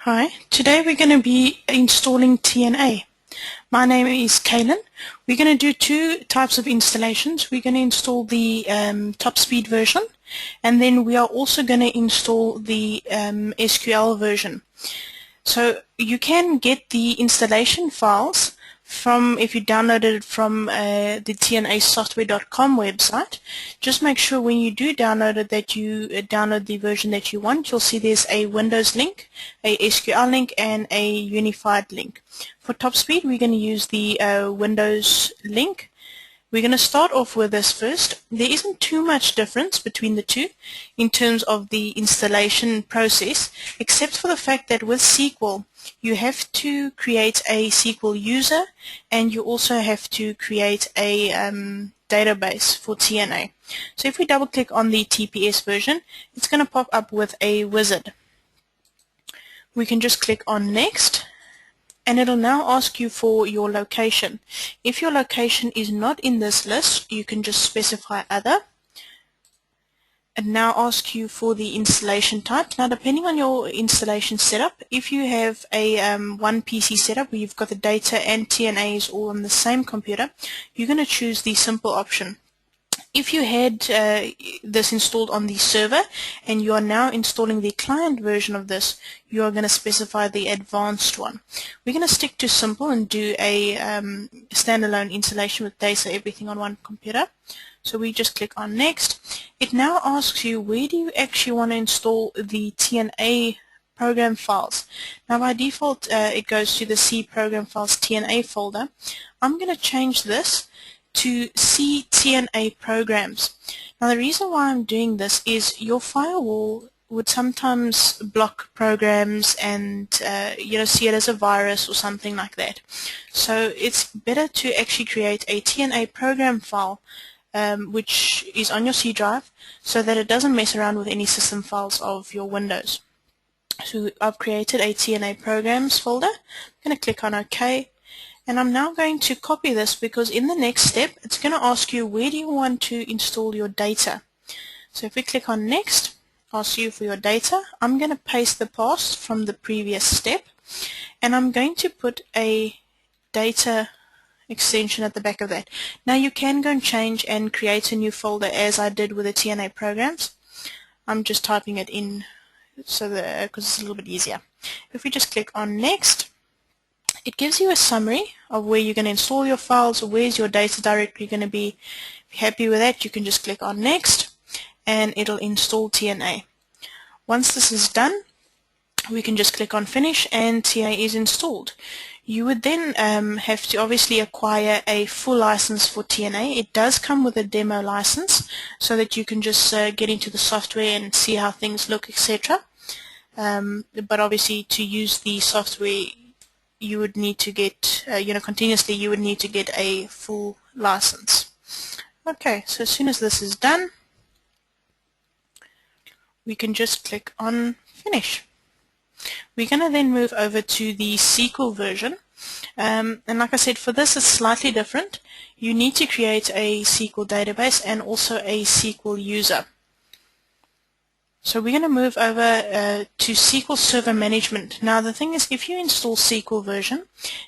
Hi, today we're going to be installing TNA. My name is Kaylin. We're going to do two types of installations. We're going to install the top speed version, and then we are also going to install the SQL version. So you can get the installation files from, if you downloaded it from the TNAsoftware.com website. Just make sure when you do download it that you download the version that you want. You'll see there's a Windows link, a SQL link, and a unified link. For top speed, we're going to use the Windows link. We're going to start off with this first. There isn't too much difference between the two in terms of the installation process, except for the fact that with SQL, you have to create a SQL user and you also have to create a database for TNA. So if we double click on the TPS version, it's going to pop up with a wizard. We can just click on Next, and it'll now ask you for your location. If your location is not in this list, you can just specify Other. And now ask you for the installation type. Now, depending on your installation setup, if you have a one PC setup where you've got the data and TNAs all on the same computer, you're going to choose the simple option. If you had this installed on the server and you are now installing the client version of this, you are going to specify the advanced one. We're going to stick to simple and do a standalone installation with data, everything on one computer. So we just click on Next. It now asks you, where do you actually want to install the TNA program files? Now by default it goes to the C program files TNA folder. I'm going to change this to C TNA programs. Now the reason why I'm doing this is your firewall would sometimes block programs and see it as a virus or something like that. So it's better to actually create a TNA program file which is on your C drive so that it doesn't mess around with any system files of your Windows. So I've created a TNA programs folder. I'm going to click on OK. And I'm now going to copy this because in the next step it's going to ask you, where do you want to install your data? So if we click on Next, ask you for your data. I'm going to paste the path from the previous step, and I'm going to put a data extension at the back of that. Now you can go and change and create a new folder as I did with the TNA programs. I'm just typing it in so that because it's a little bit easier. If we just click on Next, it gives you a summary of where you're going to install your files or where's your data directory going to be. If you're happy with that, you can just click on Next and it'll install TNA. Once this is done, we can just click on Finish and TNA is installed. You would then have to obviously acquire a full license for TNA. It does come with a demo license so that you can just get into the software and see how things look, etc. But obviously to use the software you would need to get, continuously you would need to get a full license. Okay, so as soon as this is done, we can just click on Finish. We're going to then move over to the SQL version. And like I said, for this it's slightly different. You need to create a SQL database and also a SQL user. So we're going to move over to SQL Server Management. Now the thing is, if you install SQL version,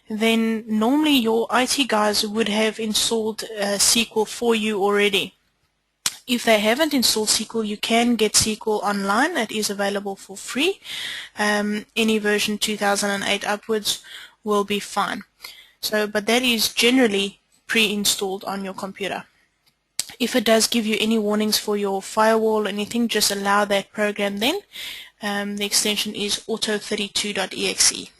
then normally your IT guys would have installed SQL for you already. If they haven't installed SQL, you can get SQL online. It is available for free. Any version 2008 upwards will be fine. But that is generally pre-installed on your computer. If it does give you any warnings for your firewall or anything, just allow that program then. The extension is auto32.exe.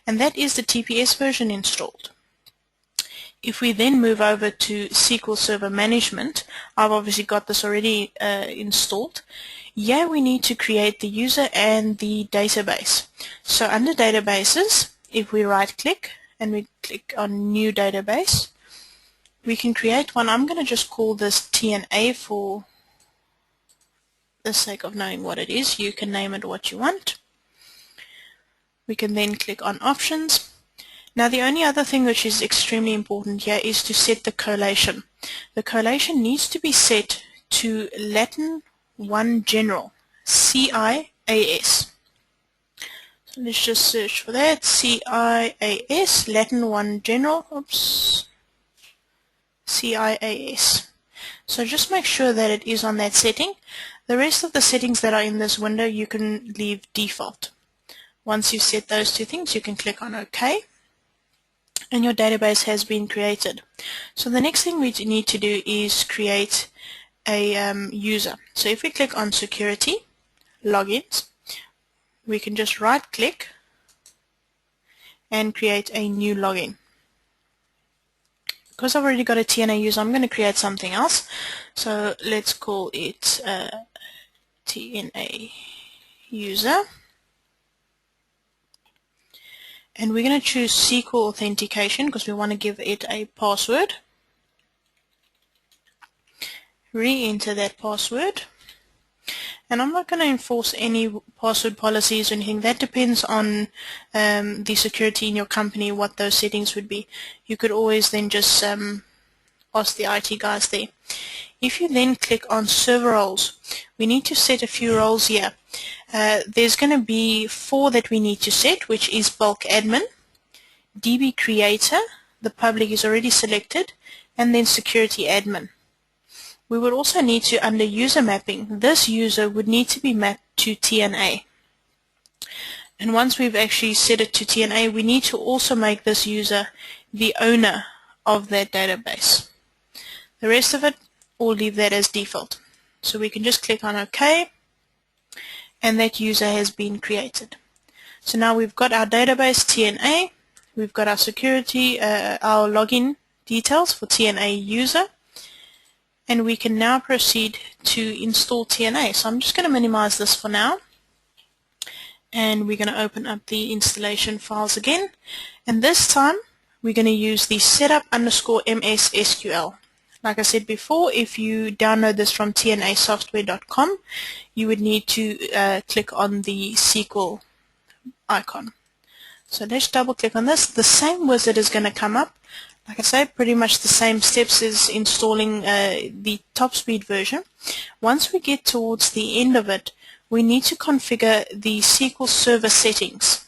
And that is the TPS version installed. If we then move over to SQL Server Management, I've obviously got this already installed. Here we need to create the user and the database. So under Databases, if we right click and we click on New Database, we can create one. I'm going to just call this TNA for the sake of knowing what it is. You can name it what you want. We can then click on Options. Now the only other thing which is extremely important here is to set the collation. The collation needs to be set to Latin 1 General, CIAS. Let's just search for that. CIAS, Latin 1 General. Oops. CIAS. So just make sure that it is on that setting. The rest of the settings that are in this window you can leave default. Once you've set those two things, you can click on OK, and your database has been created. So the next thing we need to do is create a user. So if we click on Security, Logins, we can just right click and create a new login. Because I've already got a TNA user, I'm going to create something else. So let's call it TNA user. And we're going to choose SQL authentication because we want to give it a password. Re-enter that password. And I'm not going to enforce any password policies or anything. That depends on the security in your company, what those settings would be. You could always then just ask the IT guys there. If you then click on server roles, we need to set a few roles here. There's going to be 4 that we need to set, which is bulk admin, DB creator, the public is already selected, and then security admin. We would also need to, under user mapping, this user would need to be mapped to TNA. And once we've actually set it to TNA, we need to also make this user the owner of that database. The rest of it, we'll leave that as default. So we can just click on OK, and that user has been created. So now we've got our database TNA, we've got our security, our login details for TNA user, and we can now proceed to install TNA. So I'm just going to minimize this for now, and we're going to open up the installation files again, and this time we're going to use the setup_ms SQL. Like I said before, if you download this from tnasoftware.com, you would need to click on the SQL icon. So let's double click on this. The same wizard is going to come up. Like I say, pretty much the same steps as installing the top speed version. Once we get towards the end of it, we need to configure the SQL Server settings.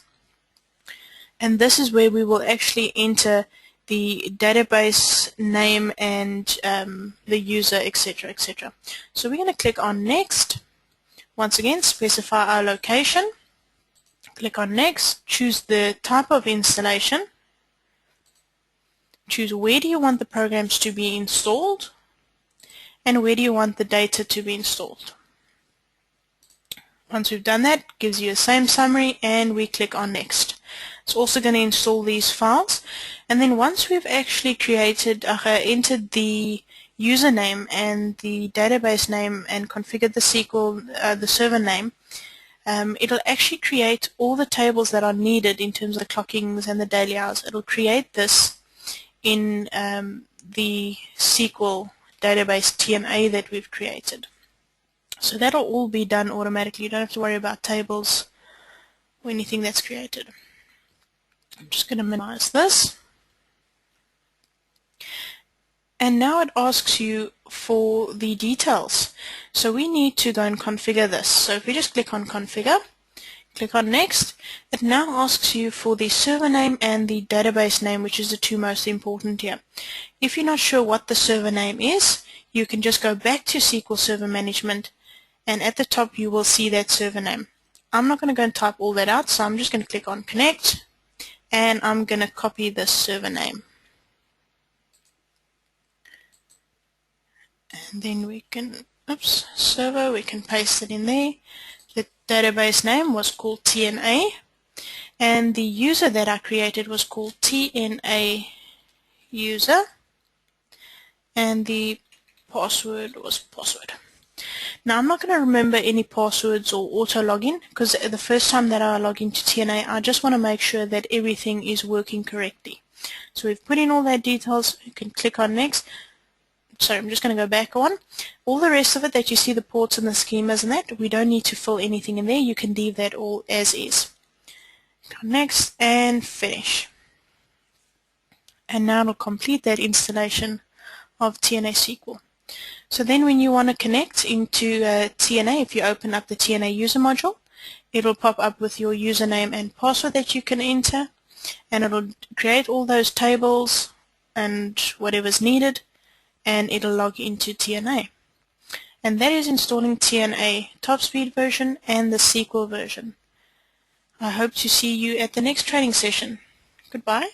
And this is where we will actually enter the database name and the user, etc., etc. So we're going to click on Next. Once again, specify our location. Click on Next. Choose the type of installation. Choose where do you want the programs to be installed, and where do you want the data to be installed. Once we've done that, it gives you the same summary, and we click on Next. It's also going to install these files, and then once we've actually entered the username and the database name and configured the SQL, the server name, it'll actually create all the tables that are needed in terms of the clockings and the daily hours. It'll create this in the SQL database TNA that we've created. So that'll all be done automatically. You don't have to worry about tables or anything that's created. I'm just going to minimize this. And now it asks you for the details. So we need to go and configure this. So if we just click on Configure, click on Next, it now asks you for the server name and the database name, which is the 2 most important here. If you're not sure what the server name is, you can just go back to SQL Server Management, and at the top you will see that server name. I'm not going to go and type all that out, so I'm just going to click on Connect, and I'm going to copy this server name. And then we can, server, we can paste it in there. The database name was called TNA, and the user that I created was called TNA user, and the password was password. Now I'm not going to remember any passwords or auto login, because the first time that I log into TNA, I just want to make sure that everything is working correctly. So we've put in all that details. You can click on Next. Sorry, I'm just going to go back on. All the rest of it that you see, the ports and the schemas and that, we don't need to fill anything in there. You can leave that all as is. Click on Next and finish. And now it'll complete that installation of TNA SQL. So then when you want to connect into TNA, if you open up the TNA user module, it will pop up with your username and password that you can enter, and it'll create all those tables and whatever's needed, and it'll log into TNA. And that is installing TNA top speed version and the SQL version. I hope to see you at the next training session. Goodbye.